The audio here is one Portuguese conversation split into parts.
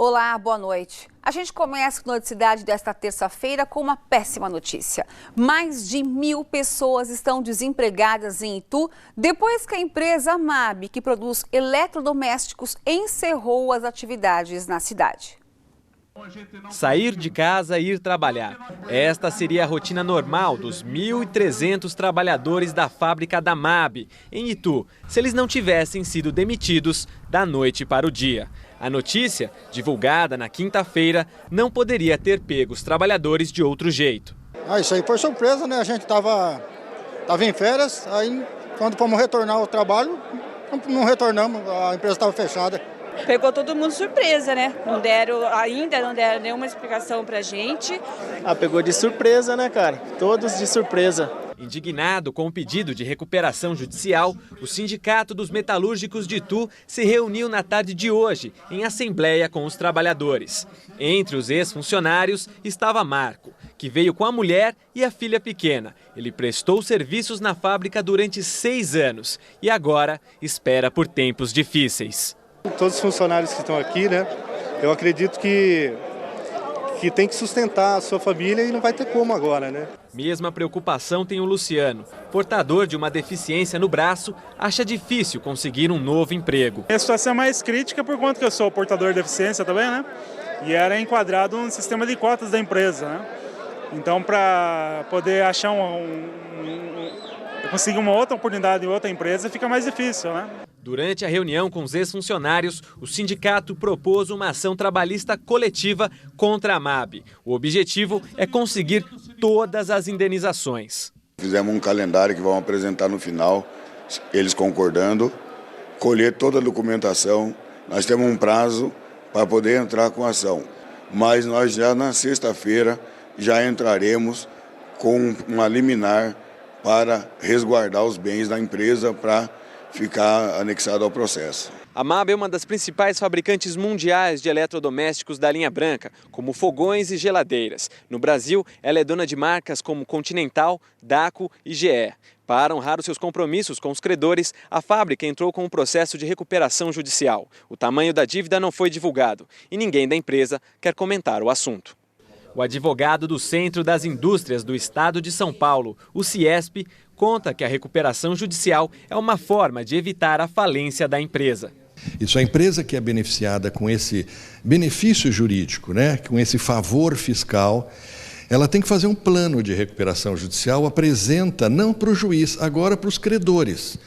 Olá, boa noite. A gente começa com a noticidade desta terça-feira com uma péssima notícia. Mais de 1.000 pessoas estão desempregadas em Itu depois que a empresa MAB, que produz eletrodomésticos, encerrou as atividades na cidade. Sair de casa e ir trabalhar. Esta seria a rotina normal dos 1.300 trabalhadores da fábrica da MAB, em Itu, se eles não tivessem sido demitidos da noite para o dia. A notícia, divulgada na quinta-feira, não poderia ter pego os trabalhadores de outro jeito. Isso aí foi surpresa, né? A gente estava em férias, aí quando fomos retornar ao trabalho, não retornamos, a empresa estava fechada. Pegou todo mundo surpresa, né? Não deram nenhuma explicação pra gente. Pegou de surpresa, né, cara? Todos de surpresa. Indignado com o pedido de recuperação judicial, o Sindicato dos Metalúrgicos de Itu se reuniu na tarde de hoje, em assembleia com os trabalhadores. Entre os ex-funcionários estava Marco, que veio com a mulher e a filha pequena. Ele prestou serviços na fábrica durante 6 anos e agora espera por tempos difíceis. Todos os funcionários que estão aqui, né? Eu acredito que tem que sustentar a sua família e não vai ter como agora, né? Mesma preocupação tem o Luciano. Portador de uma deficiência no braço, acha difícil conseguir um novo emprego. A situação é mais crítica por conta que eu sou portador de deficiência também, né? E era enquadrado no sistema de cotas da empresa, né? Então, para poder achar conseguir uma outra oportunidade em outra empresa, fica mais difícil, né? Durante a reunião com os ex-funcionários, o sindicato propôs uma ação trabalhista coletiva contra a MAB. O objetivo é conseguir todas as indenizações. Fizemos um calendário que vamos apresentar no final, eles concordando, colher toda a documentação. Nós temos um prazo para poder entrar com a ação, mas nós já na sexta-feira já entraremos com uma liminar para resguardar os bens da empresa para ficar anexado ao processo. A MAB é uma das principais fabricantes mundiais de eletrodomésticos da linha branca, como fogões e geladeiras. No Brasil, ela é dona de marcas como Continental, Daqo e GE. Para honrar os seus compromissos com os credores, a fábrica entrou com um processo de recuperação judicial. O tamanho da dívida não foi divulgado e ninguém da empresa quer comentar o assunto. O advogado do Centro das Indústrias do Estado de São Paulo, o CIESP, conta que a recuperação judicial é uma forma de evitar a falência da empresa. Isso, a empresa que é beneficiada com esse benefício jurídico, né, com esse favor fiscal, ela tem que fazer um plano de recuperação judicial, apresenta não para o juiz, agora para os credores.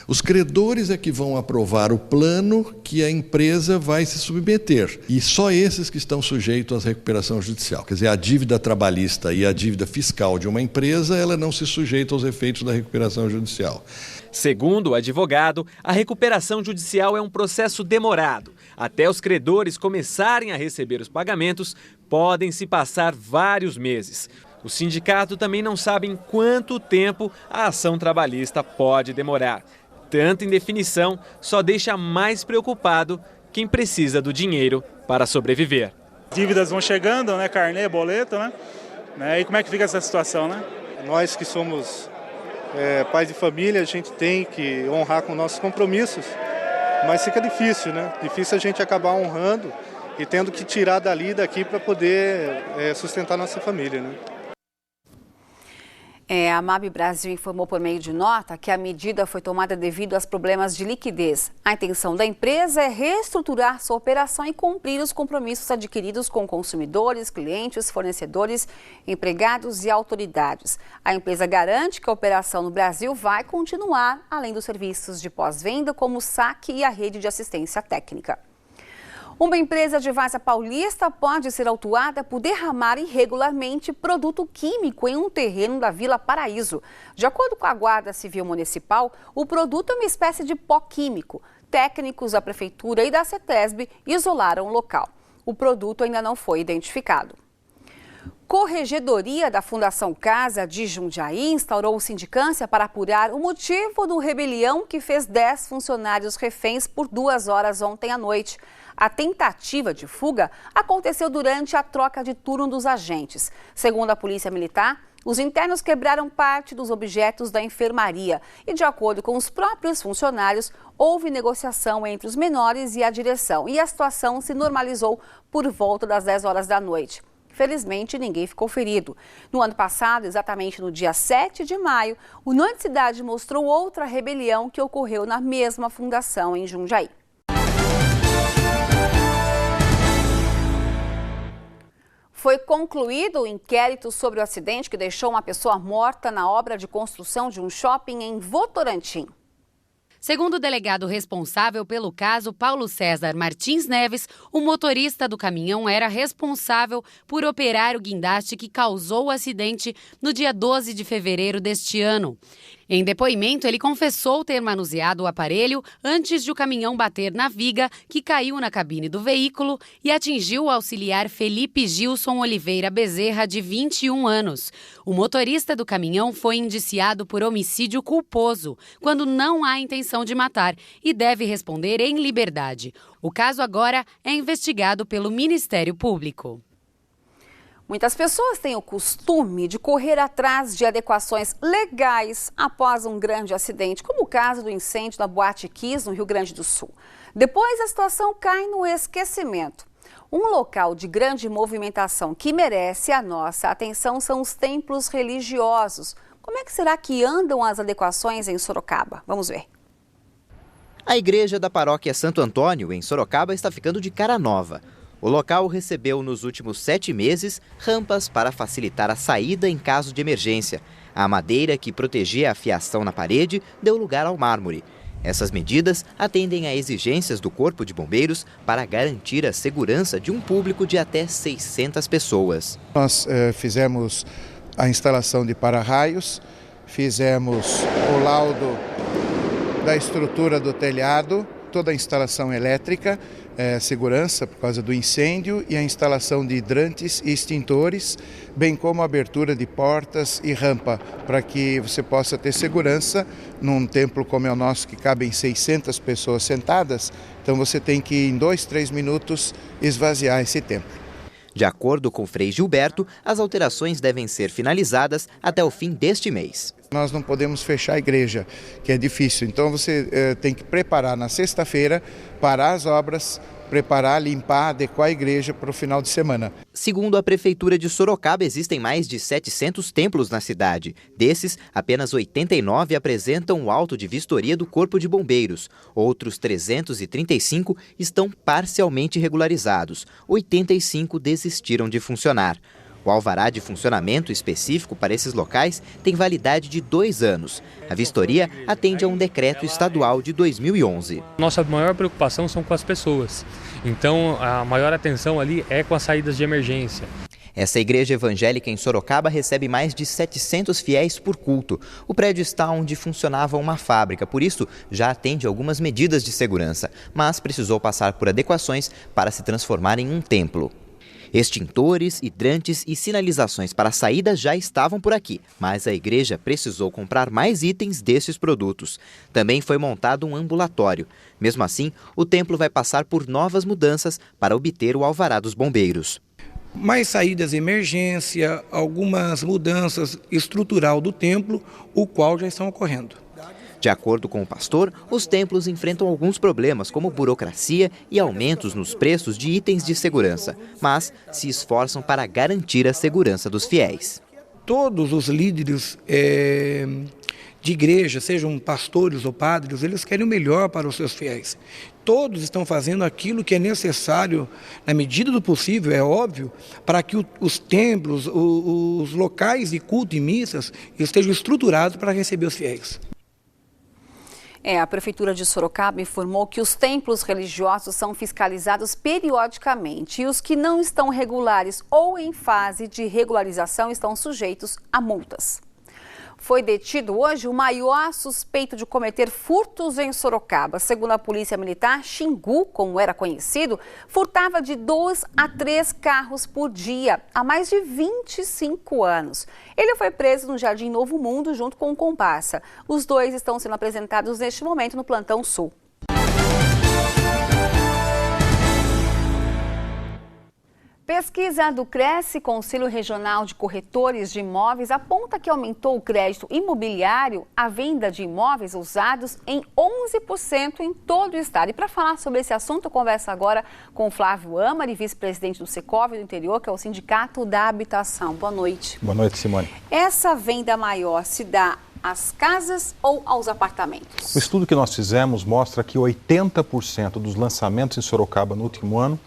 Os credores é que vão aprovar o plano que a empresa vai se submeter. E só esses que estão sujeitos à recuperação judicial. Quer dizer, a dívida trabalhista e a dívida fiscal de uma empresa, ela não se sujeita aos efeitos da recuperação judicial. Segundo o advogado, a recuperação judicial é um processo demorado. Até os credores começarem a receber os pagamentos, podem se passar vários meses. O sindicato também não sabe em quanto tempo a ação trabalhista pode demorar. Tanta indefinição só deixa mais preocupado quem precisa do dinheiro para sobreviver. Dívidas vão chegando, né? Carnê, boleto, né? E como é que fica essa situação, né? Nós que somos pais de família, a gente tem que honrar com nossos compromissos, mas fica difícil, né? Difícil a gente acabar honrando e tendo que tirar dali e daqui para poder sustentar nossa família, né? A MAB Brasil informou por meio de nota que a medida foi tomada devido aos problemas de liquidez. A intenção da empresa é reestruturar sua operação e cumprir os compromissos adquiridos com consumidores, clientes, fornecedores, empregados e autoridades. A empresa garante que a operação no Brasil vai continuar, além dos serviços de pós-venda, como o saque e a rede de assistência técnica. Uma empresa de Várzea Paulista pode ser autuada por derramar irregularmente produto químico em um terreno da Vila Paraíso. De acordo com a Guarda Civil Municipal, o produto é uma espécie de pó químico. Técnicos da Prefeitura e da CETESB isolaram o local. O produto ainda não foi identificado. Corregedoria da Fundação Casa de Jundiaí instaurou sindicância para apurar o motivo do rebelião que fez 10 funcionários reféns por 2 horas ontem à noite. A tentativa de fuga aconteceu durante a troca de turno dos agentes. Segundo a Polícia Militar, Os internos quebraram parte dos objetos da enfermaria e, de acordo com os próprios funcionários, houve negociação entre os menores e a direção e a situação se normalizou por volta das 10 horas da noite. Felizmente, ninguém ficou ferido. No ano passado, exatamente no dia 7 de maio, o Noite Cidade mostrou outra rebelião que ocorreu na mesma fundação em Jundiaí. Foi concluído o inquérito sobre o acidente que deixou uma pessoa morta na obra de construção de um shopping em Votorantim. Segundo o delegado responsável pelo caso, Paulo César Martins Neves, o motorista do caminhão era responsável por operar o guindaste que causou o acidente no dia 12 de fevereiro deste ano. Em depoimento, ele confessou ter manuseado o aparelho antes de o caminhão bater na viga que caiu na cabine do veículo e atingiu o auxiliar Felipe Gilson Oliveira Bezerra, de 21 anos. O motorista do caminhão foi indiciado por homicídio culposo, quando não há intenção de matar, e deve responder em liberdade. O caso agora é investigado pelo Ministério Público. Muitas pessoas têm o costume de correr atrás de adequações legais após um grande acidente, como o caso do incêndio da Boate Kiss, no Rio Grande do Sul. Depois, a situação cai no esquecimento. Um local de grande movimentação que merece a nossa atenção são os templos religiosos. Como é que será que andam as adequações em Sorocaba? Vamos ver. A igreja da paróquia Santo Antônio, em Sorocaba, está ficando de cara nova. O local recebeu nos últimos 7 meses rampas para facilitar a saída em caso de emergência. A madeira que protegia a fiação na parede deu lugar ao mármore. Essas medidas atendem a exigências do Corpo de Bombeiros para garantir a segurança de um público de até 600 pessoas. Nós fizemos a instalação de para-raios, fizemos o laudo da estrutura do telhado, toda a instalação elétrica, segurança por causa do incêndio e a instalação de hidrantes e extintores, bem como a abertura de portas e rampa, para que você possa ter segurança num templo como é o nosso, que cabem 600 pessoas sentadas. Então você tem que, em 2, 3 minutos, esvaziar esse templo. De acordo com o Frei Gilberto, as alterações devem ser finalizadas até o fim deste mês. Nós não podemos fechar a igreja, que é difícil. Então você tem que preparar na sexta-feira, parar as obras, preparar, limpar, adequar a igreja para o final de semana. Segundo a Prefeitura de Sorocaba, existem mais de 700 templos na cidade. Desses, apenas 89 apresentam o auto de vistoria do Corpo de Bombeiros. Outros 335 estão parcialmente regularizados. 85 desistiram de funcionar. O alvará de funcionamento específico para esses locais tem validade de 2 anos. A vistoria atende a um decreto estadual de 2011. Nossa maior preocupação são com as pessoas. Então, a maior atenção ali é com as saídas de emergência. Essa igreja evangélica em Sorocaba recebe mais de 700 fiéis por culto. O prédio está onde funcionava uma fábrica, por isso já atende algumas medidas de segurança, mas precisou passar por adequações para se transformar em um templo. Extintores, hidrantes e sinalizações para a saída já estavam por aqui, mas a igreja precisou comprar mais itens desses produtos. Também foi montado um ambulatório. Mesmo assim, o templo vai passar por novas mudanças para obter o alvará dos bombeiros. Mais saídas de emergência, algumas mudanças estrutural do templo, o qual já estão ocorrendo. De acordo com o pastor, os templos enfrentam alguns problemas, como burocracia e aumentos nos preços de itens de segurança, mas se esforçam para garantir a segurança dos fiéis. Todos os líderes de igreja, sejam pastores ou padres, eles querem o melhor para os seus fiéis. Todos estão fazendo aquilo que é necessário, na medida do possível, é óbvio, para que os templos, os locais de culto e missas estejam estruturados para receber os fiéis. A Prefeitura de Sorocaba informou que os templos religiosos são fiscalizados periodicamente e os que não estão regulares ou em fase de regularização estão sujeitos a multas. Foi detido hoje o maior suspeito de cometer furtos em Sorocaba. Segundo a Polícia Militar, Xingu, como era conhecido, furtava de 2 a 3 carros por dia há mais de 25 anos. Ele foi preso no Jardim Novo Mundo junto com um comparsa. Os dois estão sendo apresentados neste momento no Plantão Sul. Pesquisa do Cresce, Conselho Regional de Corretores de Imóveis, aponta que aumentou o crédito imobiliário à venda de imóveis usados em 11% em todo o estado. E para falar sobre esse assunto, eu converso agora com o Flávio Amari, vice-presidente do Secov do Interior, que é o Sindicato da Habitação. Boa noite. Boa noite, Simone. Essa venda maior se dá às casas ou aos apartamentos? O estudo que nós fizemos mostra que 80% dos lançamentos em Sorocaba no último ano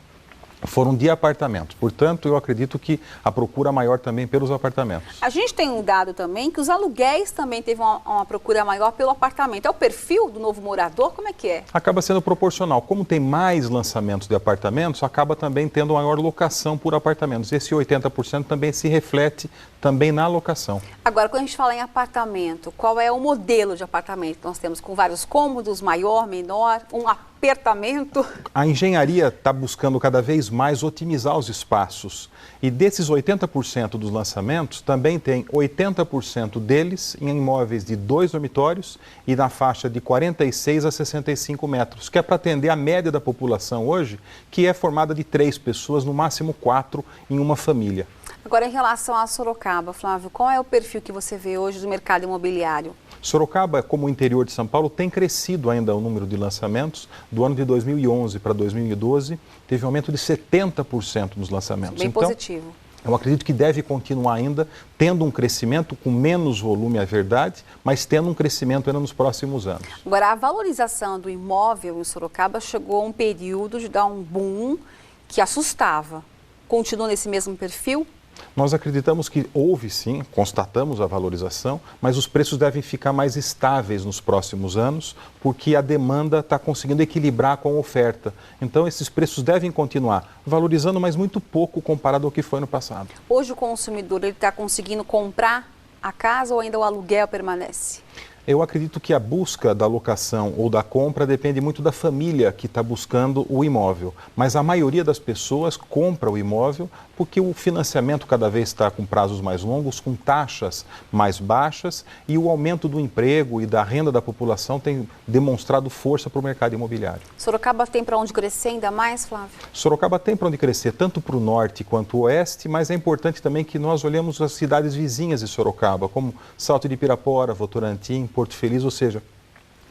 foram de apartamentos. Portanto, eu acredito que a procura maior também pelos apartamentos. A gente tem um dado também que os aluguéis também teve uma procura maior pelo apartamento. É o perfil do novo morador? Como é que é? Acaba sendo proporcional. Como tem mais lançamentos de apartamentos, acaba também tendo maior locação por apartamentos. Esse 80% também se reflete também na locação. Agora, quando a gente fala em apartamento, qual é o modelo de apartamento? Nós temos com vários cômodos, maior, menor, um apertamento. A engenharia está buscando cada vez mais otimizar os espaços. E desses 80% dos lançamentos, também tem 80% deles em imóveis de 2 dormitórios e na faixa de 46 a 65 metros, que é para atender a média da população hoje, que é formada de 3 pessoas, no máximo 4 em uma família. Agora, em relação a Sorocaba, Flávio, qual é o perfil que você vê hoje do mercado imobiliário? Sorocaba, como o interior de São Paulo, tem crescido ainda o número de lançamentos. Do ano de 2011 para 2012, teve um aumento de 70% nos lançamentos. Bem positivo. Eu acredito que deve continuar ainda tendo um crescimento com menos volume, é verdade, mas tendo um crescimento ainda nos próximos anos. Agora, a valorização do imóvel em Sorocaba chegou a um período de dar um boom que assustava. Continua nesse mesmo perfil? Nós acreditamos que houve sim, constatamos a valorização, mas os preços devem ficar mais estáveis nos próximos anos, porque a demanda está conseguindo equilibrar com a oferta. Então esses preços devem continuar valorizando, mas muito pouco comparado ao que foi no passado. Hoje o consumidor está conseguindo comprar a casa ou ainda o aluguel permanece? Eu acredito que a busca da locação ou da compra depende muito da família que está buscando o imóvel. Mas a maioria das pessoas compra o imóvel porque o financiamento cada vez está com prazos mais longos, com taxas mais baixas e o aumento do emprego e da renda da população tem demonstrado força para o mercado imobiliário. Sorocaba tem para onde crescer ainda mais, Flávio? Sorocaba tem para onde crescer, tanto para o norte quanto o oeste, mas é importante também que nós olhemos as cidades vizinhas de Sorocaba, como Salto de Pirapora, Votorantim, Porto Feliz, ou seja,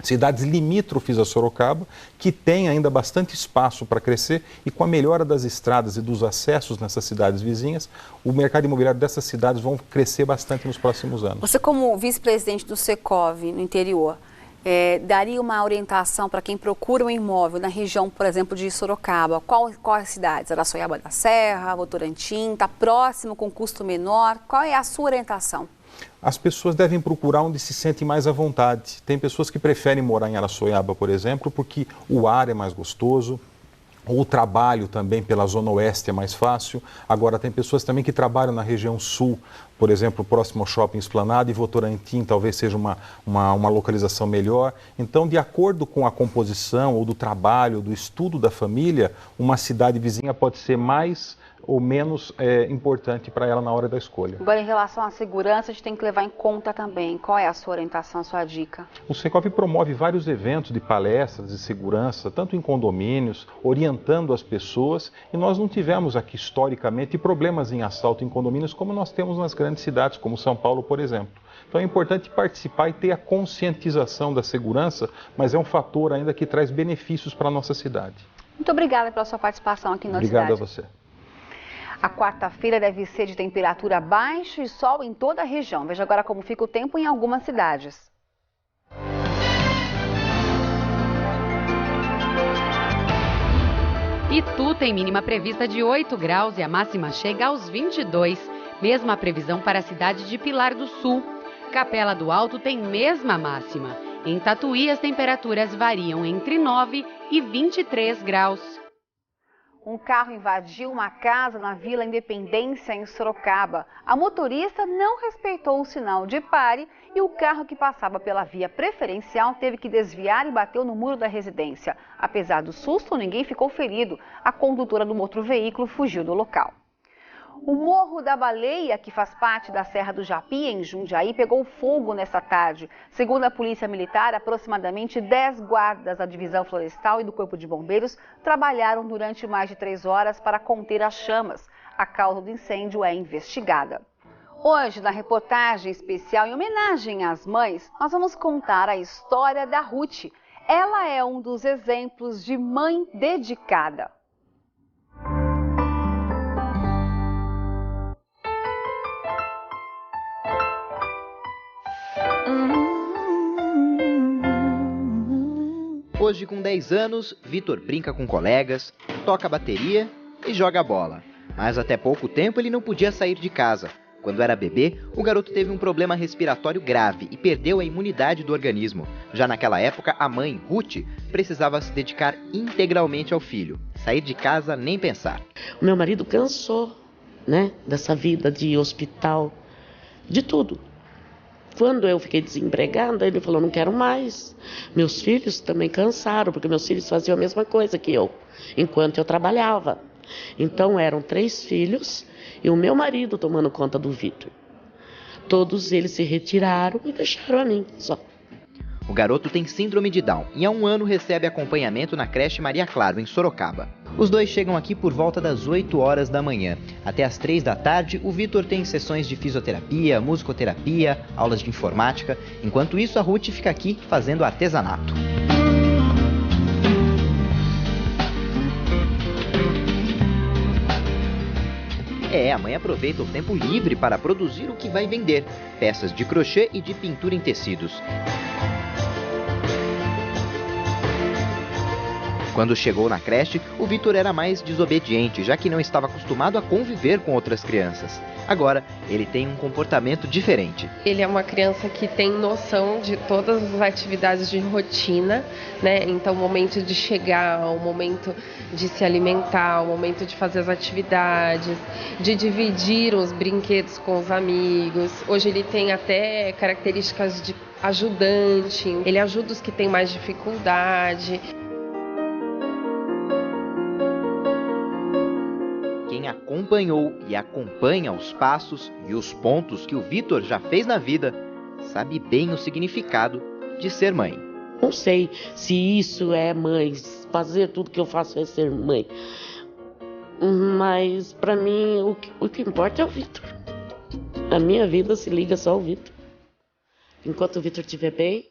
cidades limítrofes a Sorocaba, que tem ainda bastante espaço para crescer e com a melhora das estradas e dos acessos nessas cidades vizinhas, o mercado imobiliário dessas cidades vão crescer bastante nos próximos anos. Você, como vice-presidente do Secov no interior, daria uma orientação para quem procura um imóvel na região, por exemplo, de Sorocaba? Quais cidades? Araçoiaba da Serra, Votorantim, está próximo, com custo menor? Qual é a sua orientação? As pessoas devem procurar onde se sentem mais à vontade. Tem pessoas que preferem morar em Araçoiaba, por exemplo, porque o ar é mais gostoso, ou o trabalho também pela zona oeste é mais fácil. Agora, tem pessoas também que trabalham na região sul, por exemplo, próximo ao Shopping Esplanada, e Votorantim talvez seja uma localização melhor. Então, de acordo com a composição ou do trabalho, do estudo da família, uma cidade vizinha pode ser mais ou menos importante para ela na hora da escolha. Agora, em relação à segurança, a gente tem que levar em conta também. Qual é a sua orientação, a sua dica? O Secov promove vários eventos de palestras de segurança, tanto em condomínios, orientando as pessoas, e nós não tivemos aqui historicamente problemas em assalto em condomínios como nós temos nas grandes cidades, como São Paulo, por exemplo. Então é importante participar e ter a conscientização da segurança, mas é um fator ainda que traz benefícios para a nossa cidade. Muito obrigada pela sua participação aqui na cidade. Obrigado a você. A quarta-feira deve ser de temperatura baixa e sol em toda a região. Veja agora como fica o tempo em algumas cidades. Itu tem mínima prevista de 8 graus e a máxima chega aos 22. Mesma previsão para a cidade de Pilar do Sul. Capela do Alto tem mesma máxima. Em Tatuí, as temperaturas variam entre 9 e 23 graus. Um carro invadiu uma casa na Vila Independência, em Sorocaba. A motorista não respeitou o sinal de pare e o carro que passava pela via preferencial teve que desviar e bateu no muro da residência. Apesar do susto, ninguém ficou ferido. A condutora do outro veículo fugiu do local. O Morro da Baleia, que faz parte da Serra do Japi, em Jundiaí, pegou fogo nesta tarde. Segundo a Polícia Militar, aproximadamente 10 guardas da Divisão Florestal e do Corpo de Bombeiros trabalharam durante mais de 3 horas para conter as chamas. a causa do incêndio é investigada. Hoje, na reportagem especial em homenagem às mães, nós vamos contar a história da Ruth. Ela é um dos exemplos de mãe dedicada. Hoje, com 10 anos, Vitor brinca com colegas, toca bateria e joga bola. Mas até pouco tempo ele não podia sair de casa. Quando era bebê, o garoto teve um problema respiratório grave e perdeu a imunidade do organismo. Já naquela época, a mãe, Ruth, precisava se dedicar integralmente ao filho. Sair de casa, nem pensar. O meu marido cansou, dessa vida de hospital, de tudo. Quando eu fiquei desempregada, ele falou, não quero mais. Meus filhos também cansaram, porque meus filhos faziam a mesma coisa que eu, enquanto eu trabalhava. Então eram 3 filhos e o meu marido tomando conta do Vitor. Todos eles se retiraram e deixaram a mim só. O garoto tem síndrome de Down e há 1 ano recebe acompanhamento na creche Maria Claro, em Sorocaba. Os dois chegam aqui por volta das 8 horas da manhã. Até às 3 da tarde, o Vitor tem sessões de fisioterapia, musicoterapia, aulas de informática. Enquanto isso, a Ruth fica aqui fazendo artesanato. A mãe aproveita o tempo livre para produzir o que vai vender, peças de crochê e de pintura em tecidos. Quando chegou na creche, o Vitor era mais desobediente, já que não estava acostumado a conviver com outras crianças. Agora, ele tem um comportamento diferente. Ele é uma criança que tem noção de todas as atividades de rotina, Então, o momento de chegar, o momento de se alimentar, o momento de fazer as atividades, de dividir os brinquedos com os amigos. Hoje ele tem até características de ajudante, ele ajuda os que têm mais dificuldade. Quem acompanhou e acompanha os passos e os pontos que o Vitor já fez na vida, sabe bem o significado de ser mãe. Não sei se isso é mãe, fazer tudo que eu faço é ser mãe. Mas para mim o que importa é o Vitor. A minha vida se liga só ao Vitor. Enquanto o Vitor estiver bem,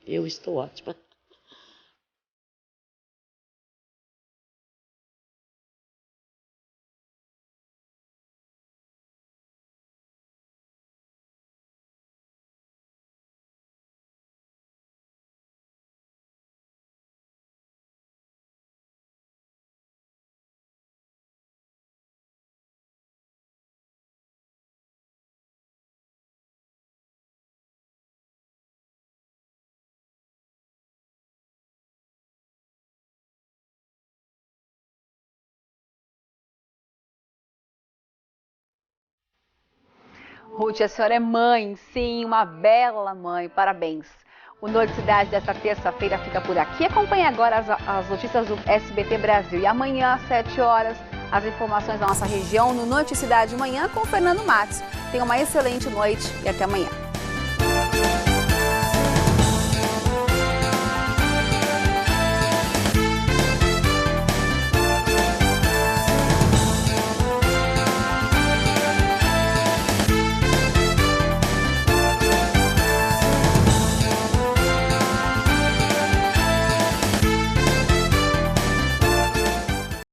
eu estou ótima. Ruth, a senhora é mãe, sim, uma bela mãe, parabéns. O Noticidade desta terça-feira fica por aqui. Acompanhe agora as notícias do SBT Brasil. E amanhã, às 7 horas, as informações da nossa região no Noticidade Manhã com o Fernando Matos. Tenha uma excelente noite e até amanhã.